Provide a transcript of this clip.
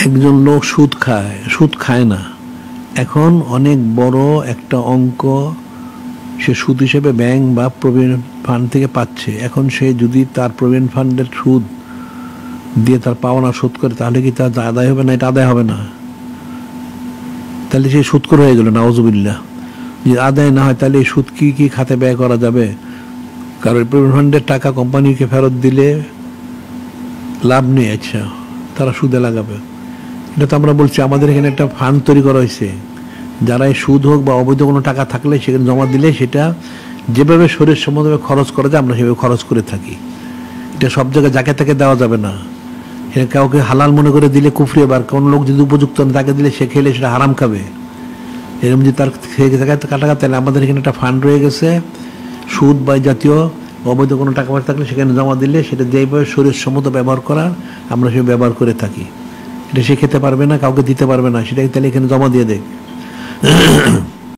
একজন লোক সুদ খায় না, এখন অনেক বড় একটা অঙ্ক সে সুদ হিসেবে ব্যাংক বা প্রভিডেন্ট ফান্ড থেকে পাচ্ছে। এখন সে যদি তার প্রভিডেন্ট ফান্ডের সুদ দিয়ে তার পাওনা শোধ করে, তাহলে কি তার আদায় হবে না? এটা আদায় হবে না, তাহলে সে সুদখোর হয়ে গেল, নাউজুবিল্লাহ। যদি আদায় না হয় তাহলে এই সুদ কি খাতে ব্যয় করা যাবে? কারণ প্রভিডেন্ট ফান্ডের টাকা কোম্পানিকে ফেরত দিলে লাভ নেই, আচ্ছা তারা সুদে লাগাবে। এটা তো আমরা বলছি আমাদের এখানে একটা ফান্ড তৈরি করা হয়েছে, যারা এই সুদ হোক বা অবৈধ কোনো টাকা থাকলে সেখানে জমা দিলে সেটা যেভাবে শরীর সম্মতভাবে খরচ করা যায় আমরা সেভাবে খরচ করে থাকি। এটা সব জায়গায় যাকে তাকে দেওয়া যাবে না, এটা কাউকে হালাল মনে করে দিলে কুফরি। আবার কোন লোক যদি উপযুক্ত না তাকে দিলে সে খেলে সেটা হারাম খাবে, এরকম যদি তার খেয়ে টাকা। তাহলে আমাদের এখানে একটা ফান্ড রয়ে গেছে, সুদ বা জাতীয় অবৈধ কোনো টাকা পয়সা থাকলে সেখানে জমা দিলে সেটা যেভাবে শরীর সম্মত ব্যবহার করার আমরা সে ব্যবহার করে থাকি। এটা সে খেতে পারবে না, কাউকে দিতে পারবে না, সেটাকে তাহলে এখানে জমা দিয়ে দেয়।